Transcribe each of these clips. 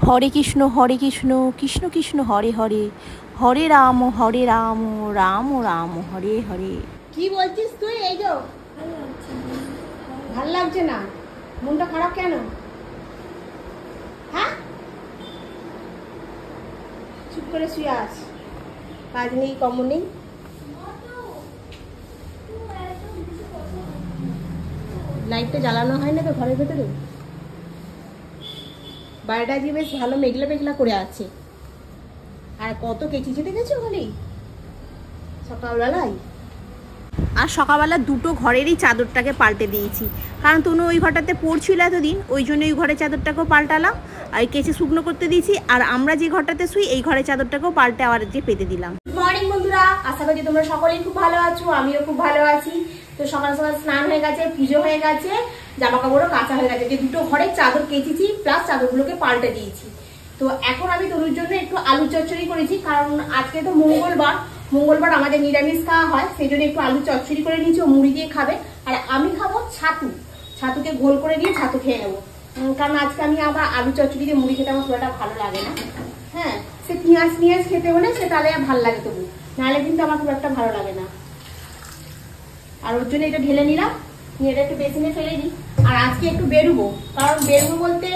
হরে কৃষ্ণ কৃষ্ণ কৃষ্ণ হরে হরে, হরে রাম রাম রাম হরে হরে। কি বলছিস তুই? এই তো ভাল লাগছে না, মনটা খারাপ কেন? হ্যাঁ, চুপ করে শুয়ে আছ, কাজ নেই কম নেই। লাইটটা জ্বালানো হয় না তো ঘরের ভেতরে? বাড়িটা আজকে বেশ ভালো মেঘলা মেঘলা করে আছে। আর কত কেচি ছেটে গেছে ওখানেই সকালবেলায়। আর সকালবেলা দুটো ঘরেরই চাদরটাকে পাল্টে দিয়েছি, কারণ তনু ওই ঘরটাতে পড়ছিল এতদিন, ওই জন্য ওই ঘরের চাদরটাকেও পাল্টালাম আর কেচে শুকনো করতে দিয়েছি। আর আমরা যে ঘরটাতে শুই এই ঘরের চাদরটাকেও পাল্টে আবার যে পেতে দিলাম। গুড মর্নিং বন্ধুরা, আশা করি তোমরা সকলেই খুব ভালো আছো, আমিও খুব ভালো আছি। তো সকাল সকাল স্নান হয়ে গেছে, পুজো হয়ে গেছে, জামা কাপড়ও কাঁচা হয়ে গেছে। যে দুটো ঘরের চাদর কেচেছি প্লাস চাদরগুলোকে পাল্টে দিয়েছি। তো এখন আমি তনুর জন্য একটু আলু চচ্চড়ি করেছি, কারণ আজকে তো মঙ্গলবার আমাদের নিরামিষ খাওয়া হয়, সেই জন্য একটু আলু চচ্চড়ি করে নিয়েছি। ও মুড়ি দিয়ে খাবে, আর আমি খাবো ছাতুকে ঘোল করে দিয়ে ছাতু খেয়ে নেবো। কারণ আজকে আমি আবার আলু চচ্চড়ি দিয়ে মুড়ি খেতে আমার খুব একটা ভালো লাগে না। হ্যাঁ, সে পেঁয়াজ খেতে হলে সে তাহলে ভালো লাগে, তবু নাহলে কিন্তু আমার খুব একটা ভালো লাগে না। আর ওর জন্য এটা ঢেলে নিলাম, নিয়ে এটা একটু বেসিনে ফেলে দিই। আর আজকে একটু বেরোবো, কারণ বেরোবো বলতে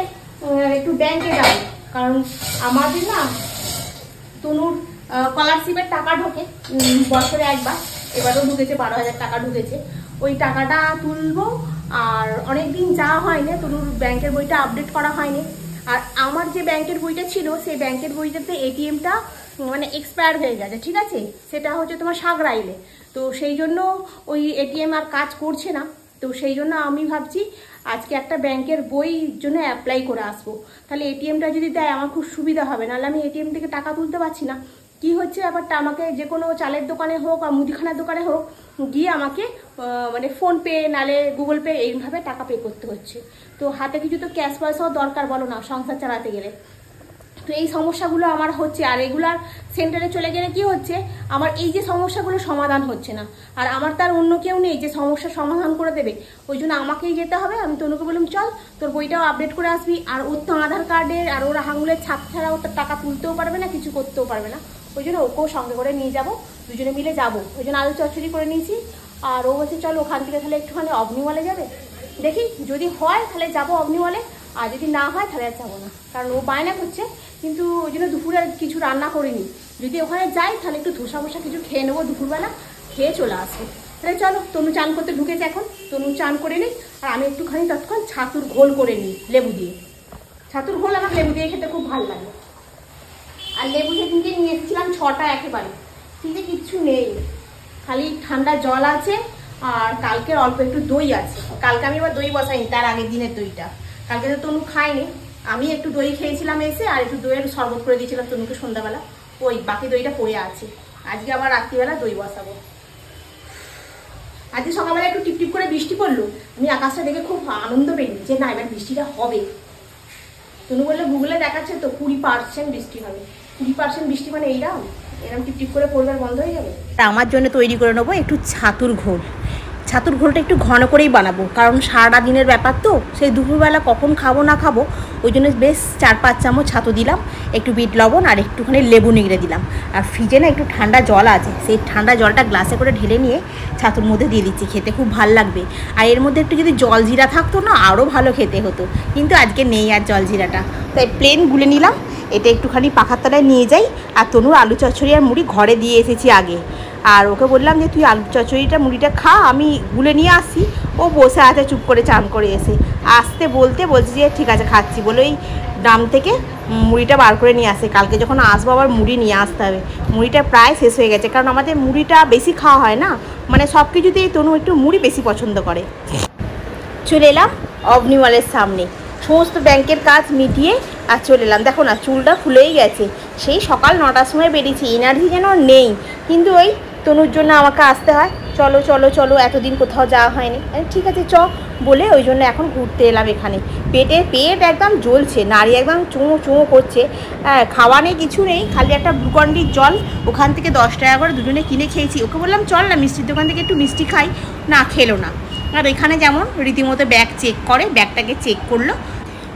একটু ব্যাংকে যাবো, কারণ আমাদের না তনুর স্কলারশিপের টাকা ঢোকে বছরে একবার, এবারও ঢুকেছে 12,000 টাকা ঢুকেছে। ওই টাকাটা তুলবো। আর অনেকদিন যাওয়া হয়নি, তনুর ব্যাংকের বইটা আপডেট করা হয়নি। আর আমার যে ব্যাংকের বইটা ছিল সেই ব্যাংকের বইটাতে এটিএমটা মানে এক্সপায়ার হয়ে গেছে, ঠিক আছে? সেটা হচ্ছে তোমার সাগরাইলে। তো সেই জন্য ওই এটিএম আর কাজ করছে না। তো সেই জন্য আমি ভাবছি আজকে একটা ব্যাংকের বই জন্য অ্যাপ্লাই করে আসবো, তাহলে এটিএমটা যদি দেয় আমার খুব সুবিধা হবে। নাহলে আমি এটিএম থেকে টাকা তুলতে পারছি না। কি হচ্ছে ব্যাপারটা, আমাকে যে কোনো চালের দোকানে হোক আর মুদিখানার দোকানে হোক গিয়ে আমাকে মানে ফোনপে নালে গুগল পে এইভাবে টাকা পে করতে হচ্ছে। তো হাতে কিছু তো ক্যাশ পয়সাও দরকার, বলো না, সংসার চালাতে গেলে। তো এই সমস্যাগুলো আমার হচ্ছে। আর রেগুলার সেন্টারে চলে গেলে কি হচ্ছে, আমার এই যে সমস্যাগুলো সমাধান হচ্ছে না। আর আমার তার অন্য কেউ নেই যে সমস্যার সমাধান করে দেবে, ওই জন্য আমাকেই যেতে হবে। আমি তনুকে বললাম চল তোর বইটাও আপডেট করে আসবি। আর ওর তো আধার কার্ডের আর ওর আঙুলের ছাপ ছাড়া ওর টাকা তুলতেও পারবে না, কিছু করতেও পারবে না। ওই জন্য ওকেও সঙ্গে করে নিয়ে যাবো, দুজনে মিলে যাবো। ওই জন্য আলু চচ্চড়ি করে নিয়েছি। আর ও বলছে চল ওখান থেকে তাহলে একটুখানি অগ্নিওয়ালে যাবে, দেখি যদি হয় তাহলে যাবো অগ্নিওয়ালে, আর যদি না হয় তাহলে আর যাবো না। কারণ ও বায়না করছে, কিন্তু ওই জন্য দুপুরে কিছু রান্না করিনি। যদি ওখানে যাই তাহলে একটু ধোসা মোসা কিছু খেয়ে নেবো, দুপুরবেলা খেয়ে চলে আসবো। তাহলে চলো, তনু চান করতে ঢুকেছে এখন, তনু চান করে নিই। আর আমি একটুখানি তৎক্ষণ ছাতুর ঘোল করে নিই লেবু দিয়ে। ছাতুর ঘোল আমার লেবু দিয়ে খেতে খুব ভালো লাগে। আর লেবু সেদিনকে নিয়ে এসেছিলাম 6টা একেবারে, ফ্রিজে কিচ্ছু নেই, খালি ঠান্ডা জল আছে। আর কালকের অল্প একটু দই আছে, কালকে আমি আবার দই বসাইনি, তার আগের দিনের দইটা। কালকে তো তনু খায়নি, আমি একটু দই খেয়েছিলাম এসে, আর একটু দইয়ের শরবত করে দিয়েছিলাম তনুকে সন্ধ্যাবেলা। ওই বাকি দইটা পড়ে আছে, আজকে আবার রাত্রিবেলা দই বসাবো। আজকে সকালবেলা একটু টিপটিপ করে বৃষ্টি পড়লো, আমি আকাশটা দেখে খুব আনন্দ পেয়েছি যে না এবার বৃষ্টিটা হবে। তনু বললে গুগলে দেখাচ্ছে তো 20% বৃষ্টি হবে। 20% বৃষ্টি মানে এরকম টিপটিপ করে পড়বে আর বন্ধ হয়ে যাবে। আমার জন্য তৈরি করে নেবো একটু ছাতুর ঘোল। ছাতুর ঘোলটা একটু ঘন করেই বানাবো, কারণ সারাটা দিনের ব্যাপার তো, সেই দুপুরবেলা কখন খাবো না খাবো, ওই জন্য বেশ 4-5 চামচ ছাতু দিলাম, একটু বিট লবণ আর একটুখানি লেবু নিগড়ে দিলাম। আর ফ্রিজে না একটু ঠান্ডা জল আছে, সেই ঠান্ডা জলটা গ্লাসে করে ঢেলে নিয়ে ছাতুর মধ্যে দিয়ে দিচ্ছি, খেতে খুব ভাল লাগবে। আর এর মধ্যে একটু যদি জলজিরা থাকতো না আরও ভালো খেতে হতো, কিন্তু আজকে নেই আর জলজিরাটা, তাই প্লেন গুলে নিলাম। এটা একটুখানি পাখার তলায় নিয়ে যাই। আর তনুর আলু চচ্চড়ি আর মুড়ি ঘরে দিয়ে এসেছি আগে, আর ওকে বললাম যে তুই আলু চচ্চড়িটা মুড়িটা খা, আমি গুলে নিয়ে আসি। ও বসে আছে চুপ করে, চান করে এসে আসতে বলছি যে ঠিক আছে খাচ্ছি বলে ওই ড্রাম থেকে মুড়িটা বার করে নিয়ে আসে। কালকে যখন আসবো আবার মুড়ি নিয়ে আসতে হবে। মুড়িটা প্রায় শেষ হয়ে গেছে, কারণ আমাদের মুড়িটা বেশি খাওয়া হয় না, মানে সব কিছুতেই তনু একটু মুড়ি বেশি পছন্দ করে। চলে এলাম অগ্নিওয়ালের সামনে, সমস্ত ব্যাংকের কাজ মিটিয়ে আর চলে এলাম। দেখো না চুলটা ফুলেই গেছে, সেই সকাল 9টার সময় বেরিয়েছি, এনার্জি যেন নেই, কিন্তু ওই তনুর জন্য আমাকে আসতে হয়। চলো চলো চলো, এতদিন কোথাও যাওয়া হয়নি, ঠিক আছে চ বলে ওই জন্য এখন ঘুরতে এলাম এখানে। পেট একদম জ্বলছে, নাড়ি একদম চুমো চুমো করছে। খাওয়া নেই কিছু নেই, খালি একটা গ্লুকন্ডির জল ওখান থেকে 10 টাকা করে দুজনে কিনে খেয়েছি। ওকে বললাম চল না মিষ্টির দোকান থেকে একটু মিষ্টি খাই, না খেলো না। আর এখানে যেমন রীতিমতো ব্যাগ চেক করে, ব্যাগটাকে চেক করলো।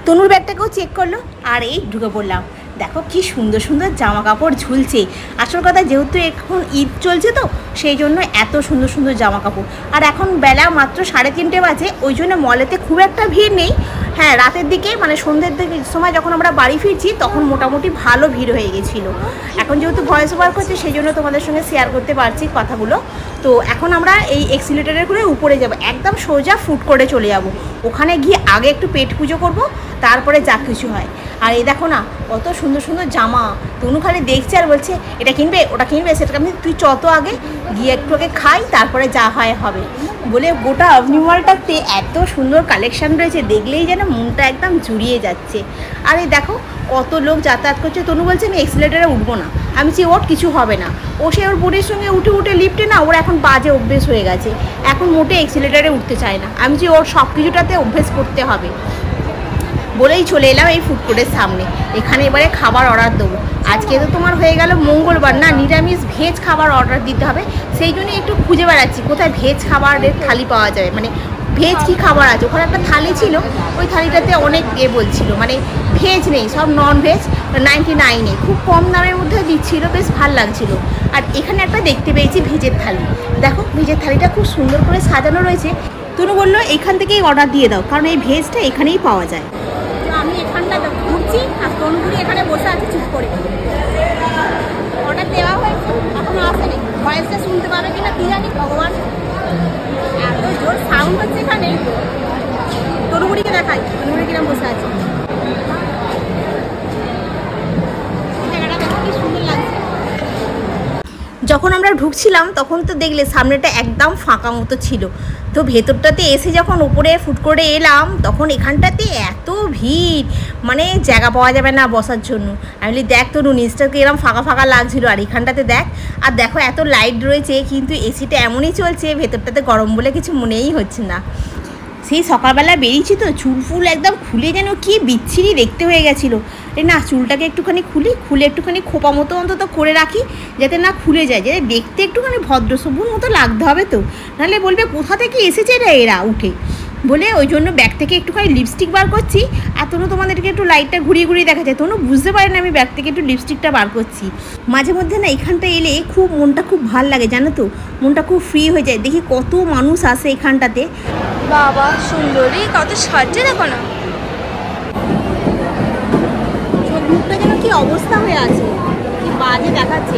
তনুর ব্যাগটাকেও চেক করলো আর এই ঢুকে পড়লাম। দেখো কি সুন্দর সুন্দর জামা কাপড় ঝুলছে। আসল কথা যেহেতু এখন ঈদ চলছে তো সেই জন্য এত সুন্দর সুন্দর জামা কাপড়। আর এখন বেলা মাত্র 3:30 বাজে, ওই জন্য মলেতে খুব একটা ভিড় নেই। হ্যাঁ, রাতের দিকে মানে সন্ধ্যের সময় যখন আমরা বাড়ি ফিরছি তখন মোটামুটি ভালো ভিড় হয়ে গেছিলো। এখন যেহেতু ভয়েস ওভার করছে সেই জন্য তোমাদের সঙ্গে শেয়ার করতে পারছি কথাগুলো। তো এখন আমরা এই এক্সিলেটরে করে উপরে যাব, একদম সোজা ফুড করে চলে যাব। ওখানে গিয়ে আগে একটু পেট পুজো করব, তারপরে যা কিছু হয়। আর এই দেখো না কত সুন্দর সুন্দর জামা। তনু খালি দেখছে আর বলছে এটা কিনবে ওটা কিনবে সেটা আমি তুই চত আগে গিয়ে একটু আগে খাই, তারপরে যা হয় হবে বলে গোটা অবনি মলটাতে এত সুন্দর কালেকশান রয়েছে, দেখলেই যেন মনটা একদম জুড়িয়ে যাচ্ছে। আর এই দেখো কত লোক যাতায়াত করছে। তনু বলছে আমি এক্সিলেটারে উঠবো না। আমি চাই ওর কিছু হবে না। ও সে ওর বোনের সঙ্গে উঠে উঠে লিফটে না ওর এখন বাজে অভ্যেস হয়ে গেছে, এখন মোটে এক্সিলেটারে উঠতে চায় না। আমি চাই ওর সব কিছুটাতে অভ্যেস করতে হবে বলেই চলে এলাম এই ফুড কোর্টের সামনে। এখানে এবারে খাবার অর্ডার দেবো। আজকে তো তোমার হয়ে গেল মঙ্গলবার, না নিরামিষ ভেজ খাবার অর্ডার দিতে হবে। সেই জন্যই একটু খুঁজে বেড়াচ্ছি কোথায় ভেজ খাবারের থালি পাওয়া যাবে, মানে ভেজ কী খাবার আছে। ওখানে একটা থালি ছিল, ওই থালিটাতে অনেক বলছিল মানে ভেজ নেই, সব নন ভেজ 99-এ খুব কম দামের মধ্যে দিচ্ছিল, বেশ ভাল লাগছিল। আর এখানে একটা দেখতে পেয়েছি ভেজের থালি। দেখো ভেজের থালিটা খুব সুন্দর করে সাজানো রয়েছে। তনু বললো এখান থেকেই অর্ডার দিয়ে দাও, কারণ এই ভেজটা এখানেই পাওয়া যায়। আমি এখানটা ঘুরছি আর তনুগুলি এখানে বসে আছে চুপ করে। অর্ডার দেওয়া হয়েছে, এখনো আসেনি। ভয়েসটা শুনতে পাবে কিনা কি জানি, ভগবান। এত জোর সাউন্ড হচ্ছে এখানে। তনুগুড়িকে দেখাই, তনুগুড়ি কিরম বসে আছে। জায়গাটা দেখো কি সুন্দর লাগছে। যখন আমরা ঢুকছিলাম তখন তো দেখলে সামনেটা একদম ফাঁকা মতো ছিল। তো ভেতরটাতে এসে যখন উপরে ফুড করে এলাম তখন এখানটাতে এত ভিড়, মানে জায়গা পাওয়া যাবে না বসার জন্য। আমি বলি দেখ তো নিচটাকে এরকম ফাঁকা ফাঁকা লাগছিল, আর এখানটাতে দেখ। আর দেখো এত লাইট রয়েছে কিন্তু এসিটা এমনই চলছে, ভেতরটাতে গরম বলে কিছু মনেই হচ্ছে না। সেই সকালবেলা বেরিয়েছি তো চুল ফুল একদম খুলে যেন কি বিচ্ছিরি দেখতে হয়ে গেছিলো। না চুলটাকে একটুখানি খুলে একটুখানি খোপা মতো অন্তত করে রাখি যাতে না খুলে যায়, যাতে দেখতে একটুখানি ভদ্রসভ্যর মতো লাগতে হবে। তো নাহলে বলবে কোথা থেকে এসেছে এরা উঠে বলে, ওই জন্য ব্যাগ থেকে একটুখানি লিপস্টিক বার করছি। আর তনু তোমাদেরকে একটু লাইটটা ঘুরিয়ে ঘুরিয়ে দেখা যায়, তনু বুঝতে পারে না আমি ব্যাগ থেকে একটু লিপস্টিকটা বার করছি। মাঝে মধ্যে না এখানটা এলে খুব মনটা খুব ভাল লাগে জানো তো, মনটা খুব ফ্রি হয়ে যায়। দেখি কত মানুষ আসে এখানটাতে। বাবা সুন্দরী, কত সাজছে দেখো না। মুখটা যেন কি অবস্থা হয়ে আছে, কি বাজে দেখাচ্ছে।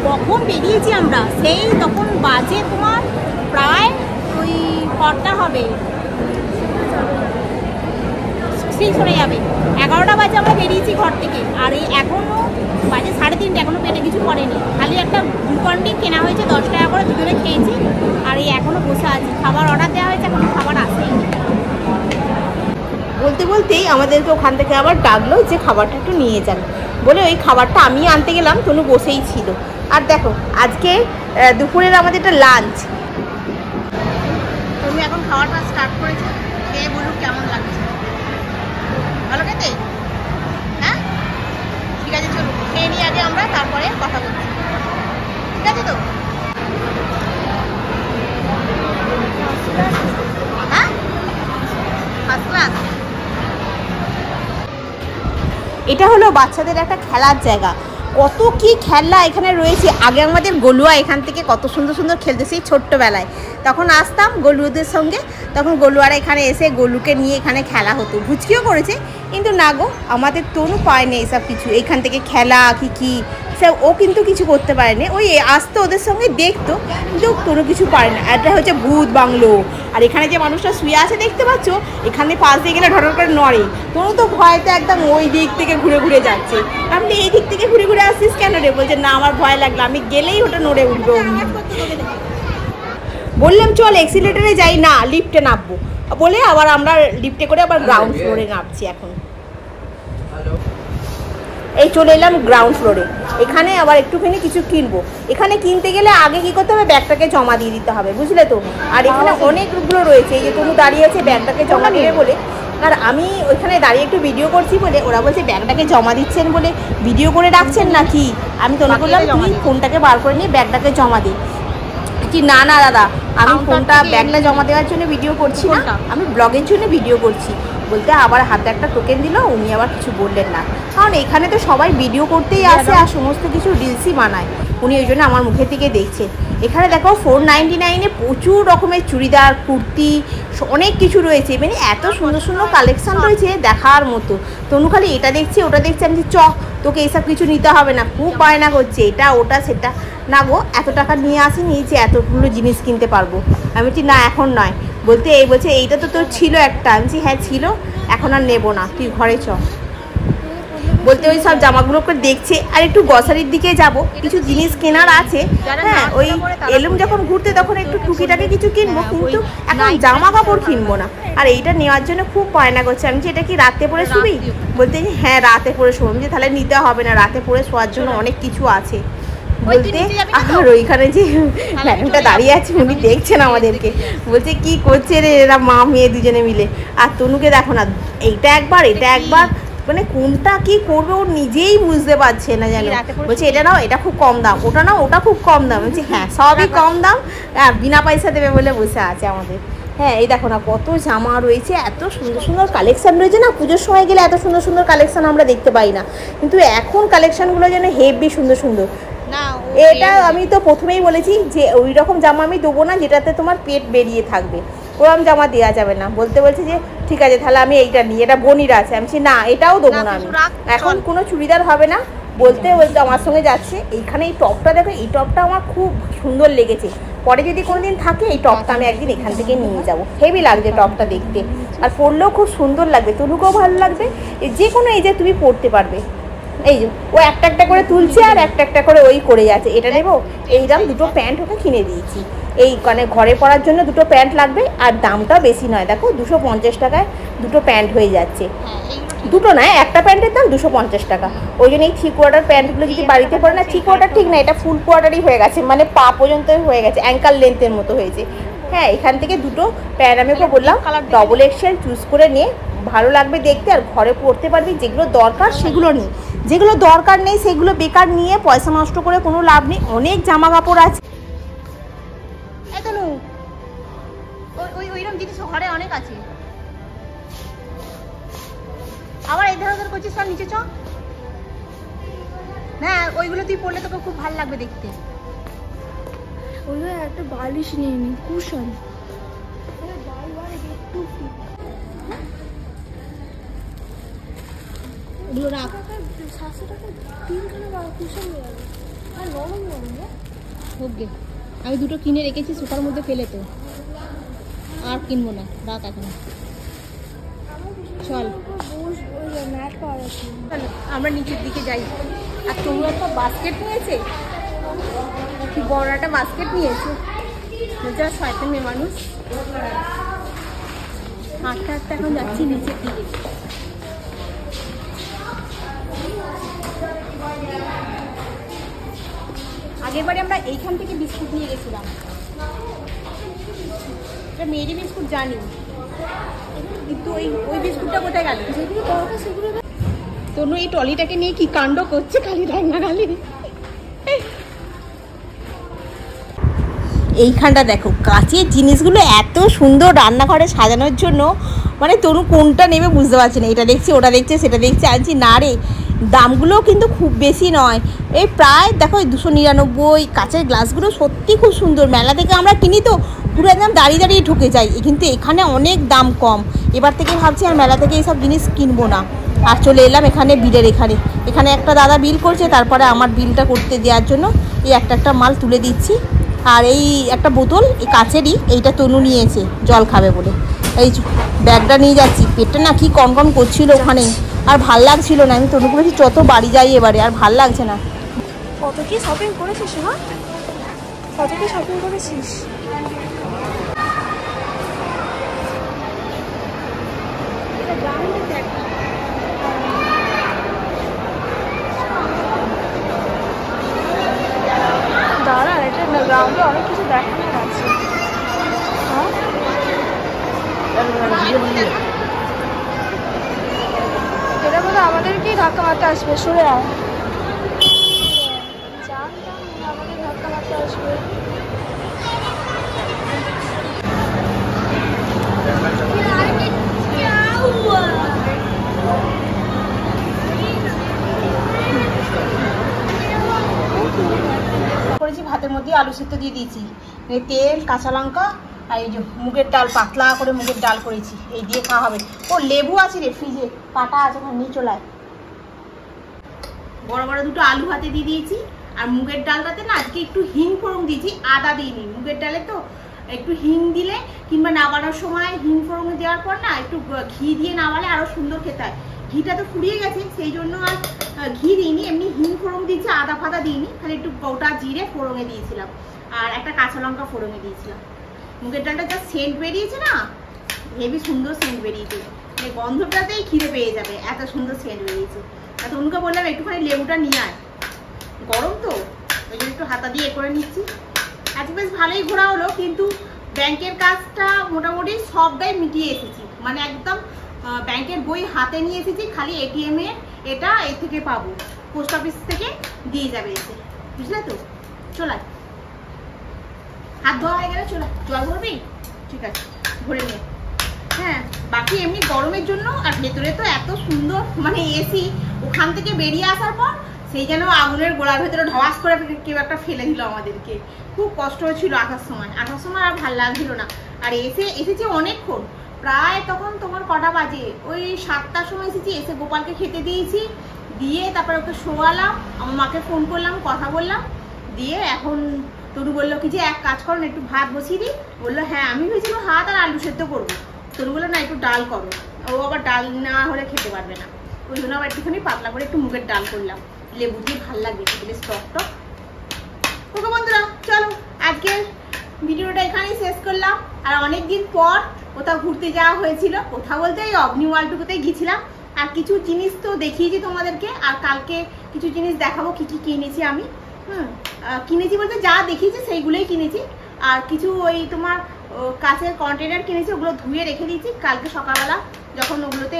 কখন বেরিয়েছি আমরা, সেই তখন বাজে তোমার প্রায় ওই 4টা হবে, সেই সরে যাবে 11টা বাজে আমরা বেরিয়েছি ঘর থেকে। আর এই এখনও বাজে 3:30, এখনও পেটে কিছু পড়েনি। খালি একটা গ্লুকন ডি কেনা হয়েছে 10 টাকা করে, দুজনে খেয়েছি। আর এই এখনও বসে আছি, খাবার অর্ডার দেওয়া হয়েছে, এখনও খাবার আসেনি। বলতে বলতেই আমাদেরকে ওখান থেকে আবার ডাকলো যে খাবারটা একটু নিয়ে যান বলে, ওই খাবারটা আমি আনতে গেলাম, তনু বসেই ছিল। আর দেখো আজকে দুপুরের আমাদের একটা লাঞ্চ। তনু এখন খাওয়াটা স্টার্ট করেছে, খেয়ে বলুক কেমন লাগছে। ভালো খেতে? হ্যাঁ ঠিক আছে, চলো খেয়ে নিই আগে আমরা, তারপরে কথা বলছি। ঠিক আছে তো? হ্যাঁ ফার্স্ট ক্লাস। এটা হলো বাচ্চাদের একটা খেলার জায়গা, কত কি খেলনা এখানে রয়েছে। আগে আমাদের গলুয়া এখান থেকে কত সুন্দর সুন্দর খেলতে, সেই ছোট্টবেলায় তখন আসতাম গলুদের সঙ্গে, তখন গলুয়ারা এখানে এসে গলুকে নিয়ে এখানে খেলা হতো। ভুচকিও করেছে, কিন্তু না গো আমাদের তনু পায়নি এসব কিছু। এখান থেকে খেলা কি সব ও কিন্তু কিছু করতে পারেনি, ওই আসতো ওদের সঙ্গে দেখতো, কিন্তু তনু কিছু পারে না। এটা হচ্ছে ভূত বাংলো। আর এখানে যে মানুষটা শুয়ে আছে দেখতে পাচ্ছ, এখানে পাশ দিয়ে গেলে ঢড়র করে নড়ে। তনু তো ভয়তে একদম ওই দিক থেকে ঘুরে ঘুরে যাচ্ছে। আপনি এই দিক থেকে ঘুরে ঘুরে আসছিস কেন রে? বলছে না আমার ভয় লাগলো, আমি গেলেই ওটা নড়ে উঠবো। বললাম চল এক্সিলেটারে যাই, না লিফটে নামবো বলে আবার আমরা লিফটে করে আবার গ্রাউন্ড ফ্লোরে নামছি। এখন এই চলে এলাম গ্রাউন্ড ফ্লোরে। এখানে আবার একটুখানি কিছু কিনবো। এখানে কিনতে গেলে আগে কি করতে হবে, ব্যাগটাকে জমা দিয়ে দিতে হবে, বুঝলে তো। আর এখানে অনেকগুলো রয়েছে, এই যে তনু দাঁড়িয়ে আছে ব্যাগটাকে জমা দেবে বলে। আর আমি ওইখানে দাঁড়িয়ে একটু ভিডিও করছি বলে ওরা বলছে ব্যাগটাকে জমা দিচ্ছেন বলে ভিডিও করে রাখছেন নাকি। আমি তনু বললাম তুই ফোনটাকে বার করে নিয়ে ব্যাগটাকে জমা দে। কি না না দাদা, আমি ফোনটা ব্যাগটা জমা দেওয়ার জন্য ভিডিও করছি না, আমি ব্লগের জন্য ভিডিও করছি। বলতে আবার হাতে একটা টোকেন দিল, উনি আবার কিছু বললেন না, কারণ এখানে তো সবাই ভিডিও করতেই আসে আর সমস্ত কিছু রিলসই বানায়, উনি ওই জন্য আমার মুখের দিকে দেখছে। এখানে দেখো 499-এ প্রচুর রকমের চুড়িদার, কুর্তি, অনেক কিছু রয়েছে, মানে এত সুন্দর সুন্দর কালেকশান রয়েছে দেখার মতো। তনু খালি এটা দেখছি ওটা দেখছি, আমি চ তোকে এইসব কিছু নিতে হবে না, খুব বায়না করছে এটা ওটা সেটা। না গো, এত টাকা নিয়ে আসি নিয়েছি, এতগুলো জিনিস কিনতে পারবো। আমি বলছি না এখন নয়, বলতে এই বলছে এইটা তো তোর ছিল একটা। আমি বলছি হ্যাঁ ছিল, এখন আর নেবো না, তুই ঘরে চ। বলতে ওই সব জামাগুলোকে দেখছে, আর একটু গ্রসারির দিকে যাব, কিছু জিনিস কেনার আছে। হ্যাঁ, ওই এলুম যখন ঘুরতে তখন একটু টুকিটাকে কিছু কিনবো, কিন্তু এখন জামা কাপড় কিনবো না। আর এইটা নেওয়ার জন্য খুব বায়না করছে। আমি যে এটা কি রাতে পরে শুবি? বলতে হ্যাঁ রাতে পরে শোবো। আমি যে তাহলে নিতে হবে না, রাতে পরে শোয়ার জন্য অনেক কিছু আছে। বলতে আর ওইখানে যে ম্যাডামটা দাঁড়িয়ে আছে উনি দেখছেন আমাদেরকে, বলছে কি করছে রে এরা মা মেয়ে দুজনে মিলে। আর তনুকে দেখো না, এইটা একবার এটা একবার, মানে কোনটা কি করবে ও নিজেই বুঝতে পারছে না জানো। বলছে এটা নাও, এটা খুব কম দাম, ওটা নাও, ওটা খুব কম দাম। বলছি হ্যাঁ সবই কম দাম, বিনা পয়সা দেবে বলে বসে আছে আমাদের। হ্যাঁ এই দেখো না কত জামা রয়েছে, এত সুন্দর সুন্দর কালেকশান রয়েছে না। পুজোর সময় গেলে এত সুন্দর সুন্দর কালেকশান আমরা দেখতে পাই না, কিন্তু এখন কালেকশানগুলো যেন হেভি সুন্দর সুন্দর। এটা আমি তো প্রথমেই বলেছি যে ওই রকম জামা আমি দেবো না যেটাতে তোমার পেট বেরিয়ে থাকবে, ওরকম জামা দেওয়া যাবে না। বলতে বলছে যে ঠিক আছে তাহলে আমি এইটা নিই, এটা বনির আছে। আমি বলছি না এটাও দেবো না, আমি এখন কোনো চুড়িদার হবে না। বলতে বলতে আমার সঙ্গে যাচ্ছে। এইখানে এই টপটা দেখো, এই টপটা আমার খুব সুন্দর লেগেছে, পরে যদি কোনোদিন থাকে এই টপটা আমি একদিন এখান থেকে নিয়ে যাবো। হেভি লাগছে টপটা দেখতে, আর পরলেও খুব সুন্দর লাগবে, তনুকেও ভালো লাগবে, যে কোনো এই যে তুমি পরতে পারবে। এই যে ও একটা একটা করে তুলছে আর একটা একটা করে ওই করে যাচ্ছে, এটা নেবো। এই দাম দুটো প্যান্ট ওকে কিনে দিয়েছি, এই মানে ঘরে পরার জন্য দুটো প্যান্ট লাগবে, আর দামটাও বেশি নয়, দেখো 250 টাকায় দুটো প্যান্ট হয়ে যাচ্ছে। দুটো নয়, একটা প্যান্টের দাম 250 টাকা। ওই জন্য এই 3/4 প্যান্টগুলো যদি বাড়িতে পরে না, 3/4 ঠিক না, এটা ফুল কোয়ার্টারই হয়ে গেছে, মানে পা পর্যন্ত হয়ে গেছে, অ্যাঙ্কাল লেন্থের মতো হয়েছে। হ্যাঁ এখান থেকে দুটো প্যান্ট আমি ওকে বললাম ডবল এক্সেল চুজ করে নিয়ে, ভালো লাগবে দেখতে আর ঘরে পরতে পারবি। যেগুলো দরকার সেগুলো নিই, যেগুলো দরকার নেই সেগুলো বেকার নিয়ে পয়সা নষ্ট করে কোনো লাভ নেই। অনেক জামা কাপড় আছে, ওইরকম জিনিস ঘরে অনেক আছে। আবার এই ধরনের করছিস, সব নিচে চ। হ্যাঁ ওইগুলো তুই পরলে তোকে খুব ভালো লাগবে দেখতে। ওইগুলো একটা বালিশ নিয়ে নি, কুশন। ওগুলো রাখ, 700 টাকা 3খানা কুশন নিয়ে যাবে, আর নরম নরম। হোক গে, আমি দুটো কিনে রেখেছি সোফার মধ্যে ফেলে, তো আর কিনবো না, রাখ এখন। চল আমরা নিচের দিকে যাই। আর তোমরা একটা বাস্কেট নিয়েছে, কি বড় একটা বাস্কেট নিয়েছে, যা শয়তান মেয়ে মানুষ। হাঁটতে হাঁটতে এখন যাচ্ছি নিচের দিকে। আগেরবারে আমরা এইখান থেকে বিস্কুট নিয়ে গেছিলাম, এটা মেরি বিস্কুট জানি, কিন্তু ওই বিস্কুটটা কোথায় গেল? যেগুলো দরকার সেগুলো। তনু এই ট্রলিটাকে নিয়ে কি কাণ্ড করছে, খালি রান্নাগালি। এইখানটা দেখো কাঁচের জিনিসগুলো এত সুন্দর রান্নাঘরে সাজানোর জন্য, মানে তনু কোনটা নেবে বুঝতে পারছি না। এটা দেখছি ওটা দেখছে সেটা দেখছে, আনছি না রে। দামগুলোও কিন্তু খুব বেশি নয়, এই প্রায় দেখো 299। কাঁচের গ্লাসগুলো সত্যি খুব সুন্দর, মেলা থেকে আমরা কিনি তো পুরো একদম দাঁড়িয়ে দাঁড়িয়ে ঠকে যাই, কিন্তু এখানে অনেক দাম কম। এবার থেকে ভাবছি আর মেলা থেকে এইসব জিনিস কিনবো না। আর চলে এলাম এখানে বিলের এখানে একটা দাদা বিল করছে, তারপরে আমার বিলটা করতে দেওয়ার জন্য এই একটা মাল তুলে দিচ্ছি। আর এই একটা বোতল এই কাচেরই, এইটা তনু নিয়েছে জল খাবে বলে, এই ব্যাগটা নিয়ে যাচ্ছি। পেটটা না কি কনকন করছিল ওখানে, আর ভাল লাগছিল না। আমি তনু বলেছি যত বাড়ি যাই এবারে, আর ভাল লাগছে না। কত কি শপিং করেছিস? হ্যাঁ কত কি শপিং করেছিস? দাঁড়া, এটা গ্রাউন্ডে অনেক কিছু দেখানোর আছে। এটা বলে আমাদেরকেই ধাক্কা মারতে আসবে, সরে আয়। জানতাম আমাদের ধাক্কা মারতে আসবে। ভাতের মধ্যে আলু সিদ্ধ দিয়ে দিয়েছি, এই তেল, কাঁচা লঙ্কা আর এই যে মুগের ডাল, পাতলা করে মুগের ডাল করেছি, এই দিয়ে খাওয়া হবে। ও লেবু আছে রে ফ্রিজে, কাটা আছে, ওখানে নিয়ে চলায়। বড় বড় দুটো আলু ভাতে দিয়ে দিয়েছি। আর মুগের ডালটাতে না আজকে একটু হিং ফোড়ন দিয়েছি, আদা দিইনি। মুগের ডালে তো একটু হিং দিলে কিংবা নামানোর সময় হিং ফোড়ন দেওয়ার পর না একটু ঘি দিয়ে নামালে আরও সুন্দর খেতে হয়। ঘিটা তো ফুরিয়ে গেছে, সেই জন্য আর ঘি দিইনি, এমনি হিং ফোড়ন দিয়েছি, আদা ফাদা দিইনি, খালি একটু গোটা জিরে ফোড়নে দিয়েছিলাম আর একটা কাঁচা লঙ্কা ফোড়নে দিয়েছিলাম। মুগের ডালটা যা সেন্ট বেরিয়েছে না, হেবি সুন্দর সেন্ট বেরিয়েছে, এই গন্ধটাতেই খিদে পেয়ে যাবে, এত সুন্দর সেন্ট বেরিয়েছে। আর তনুকে বললাম একটুখানি লেবুটা নিয়ে আয়, গরম তো ওই জন্য একটু হাতা দিয়ে করে নিচ্ছি। আজকে বেশ ভালোই ঘোরা হলো, কিন্তু ব্যাংকের কাজটা মোটামুটি সবটাই মিটিয়ে এসেছি, মানে একদম ব্যাংকের বই হাতে নিয়ে এসেছি, খালি এটিএম এর এটা এর থেকে পাবো, পোস্ট অফিস থেকে দিয়ে যাবে এসে, বুঝলে তো? চলে হাত ধোয়া হয়ে গেলে চলে, জল ভরবি? ঠিক আছে, ভরে নে। হ্যাঁ, বাকি এমনি গরমের জন্য, আর ভেতরে তো এত সুন্দর মানে এসি, ওখান থেকে বেরিয়ে আসার পর সেই যেন আগুনের গোড়ার ভেতরে ঢবাস করে কেউ একটা ফেলে দিল আমাদেরকে, খুব কষ্ট হচ্ছিল আসার সময় আর ভাল লাগছিল না। আর এসেছে অনেকক্ষণ, প্রায় তখন তোমার কটা বাজে, ওই 7টার সময় এসেছি, এসে গোপালকে খেতে দিয়েছি, দিয়ে তারপরে ওকে শোয়ালাম, আমার মাকে ফোন করলাম, কথা বললাম, দিয়ে এখন তরু বললো কি যে এক কাজ করো না, একটু ভাত বসিয়ে দিই। বললো হ্যাঁ, আমি ভেবেছিলাম ভাত আর আলু সেদ্ধ করবো, তরু বললো না একটু ডাল করো, ও আবার ডাল না হলে খেতে পারবে না, ওই জন্য আবার একটুখানি পাতলা করে একটু মুগের ডাল করলাম, লেবু দিয়ে ভাল লাগবে খেতে, বেশ টক টক। ওকে বন্ধুরা, চলো আজকের ভিডিওটা এখানেই শেষ করলাম। আর অনেকদিন পর কোথাও ঘুরতে যাওয়া হয়েছিল, কোথাও বলতে এই অগ্নি ওয়ার্ল্ডটুকুতেই গেছিলাম, আর কিছু জিনিস তো দেখিয়েছি তোমাদেরকে, আর কালকে কিছু জিনিস দেখাবো কি কি কিনেছি আমি। কিনেছি বলতে যা দেখিয়েছি সেইগুলোই কিনেছি, আর কিছু ওই তোমার কাঁচের কন্টেনার কিনেছি, ওগুলো ধুয়ে রেখে দিয়েছি, কালকে সকালবেলা যখন ওগুলোতে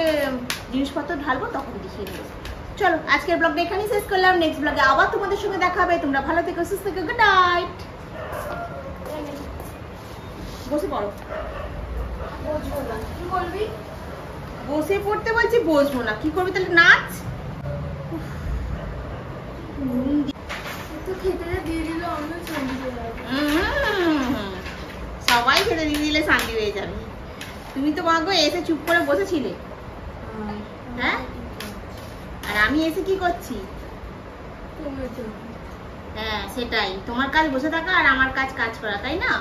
জিনিসপত্র ঢালবো তখন দেখিয়ে নেবো। চলো আজকের ব্লগটা এখানেই শেষ করলাম, নেক্সট ব্লগে আবার তোমাদের সঙ্গে দেখা হবে। তোমরা ভালো থেকো, সুস্থ থেকো, গুড নাইট। বসে পড়ো। কি বলবি? বসে পড়তে বলছি, বসবো না, কি করবি তাহলে? নাচ। খেতে দিয়ে দিল, আমিও শান্তি হয়ে যাবো। সবাই খেতে দিয়ে দিলে শান্তি হয়ে যাবে। তুমি তো মাগো এসে চুপ করে বসেছিলে, হ্যাঁ? আর আমি এসে কি করছি? হ্যাঁ সেটাই, তোমার কাজ বসে থাকা আর আমার কাজ করা, তাই না?